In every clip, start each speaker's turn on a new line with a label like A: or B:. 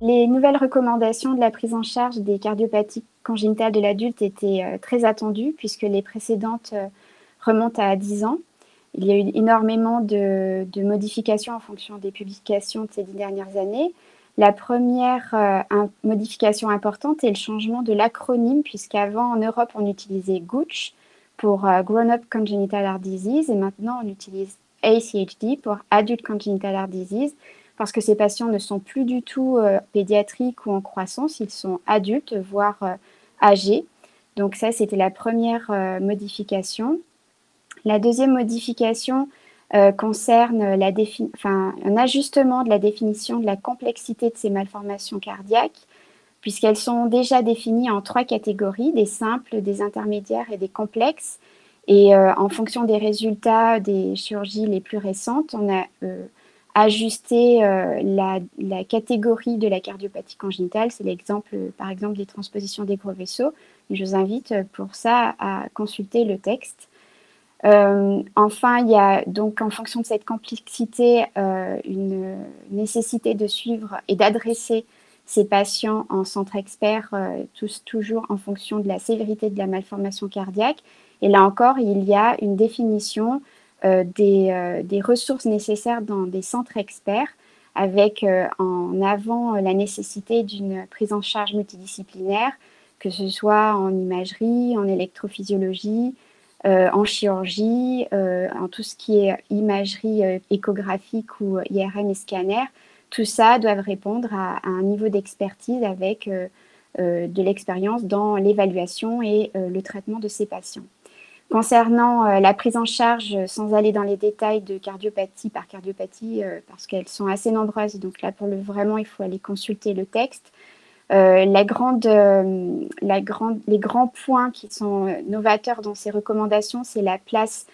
A: Les nouvelles recommandations de la prise en charge des cardiopathies congénitales de l'adulte étaient très attendues puisque les précédentes remontent à 10 ans. Il y a eu énormément de modifications en fonction des publications de ces 10 dernières années. La première modification importante est le changement de l'acronyme, puisqu'avant en Europe on utilisait GUCH pour Grown Up Congenital Heart Disease et maintenant on utilise ACHD pour Adult Congenital Heart Disease, parce que ces patients ne sont plus du tout pédiatriques ou en croissance, ils sont adultes, voire âgés. Donc ça, c'était la première modification. La deuxième modification concerne un ajustement de la définition de la complexité de ces malformations cardiaques, puisqu'elles sont déjà définies en 3 catégories, des simples, des intermédiaires et des complexes. Et en fonction des résultats des chirurgies les plus récentes, on a ajusté la catégorie de la cardiopathie congénitale. C'est l'exemple, par exemple, des transpositions des gros vaisseaux. Et je vous invite pour ça à consulter le texte. Enfin, il y a donc en fonction de cette complexité une nécessité de suivre et d'adresser ces patients en centre expert, toujours en fonction de la sévérité de la malformation cardiaque. Et là encore, il y a une définition des ressources nécessaires dans des centres experts, avec en avant la nécessité d'une prise en charge multidisciplinaire, que ce soit en imagerie, en électrophysiologie, en chirurgie, en tout ce qui est imagerie échographique ou IRM et scanner. Tout ça doit répondre à un niveau d'expertise avec de l'expérience dans l'évaluation et le traitement de ces patients. Concernant la prise en charge, sans aller dans les détails de cardiopathie par cardiopathie, parce qu'elles sont assez nombreuses, donc là, vraiment, il faut aller consulter le texte. Les grands points qui sont novateurs dans ces recommandations, c'est la place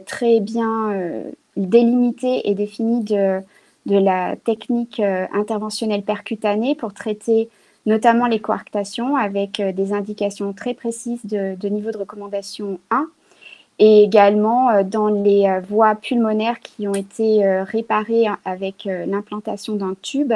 A: très bien délimitée et définie de la technique interventionnelle percutanée pour traiter notamment les coarctations, avec des indications très précises de niveau de recommandation 1, et également dans les voies pulmonaires qui ont été réparées avec l'implantation d'un tube,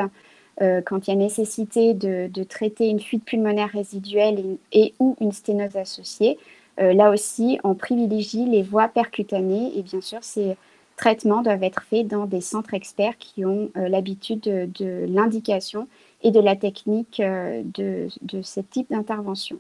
A: quand il y a nécessité de traiter une fuite pulmonaire résiduelle et ou une sténose associée. Là aussi, on privilégie les voies percutanées et bien sûr, ces traitements doivent être faits dans des centres experts qui ont l'habitude de l'indication et de la technique de ce type d'intervention.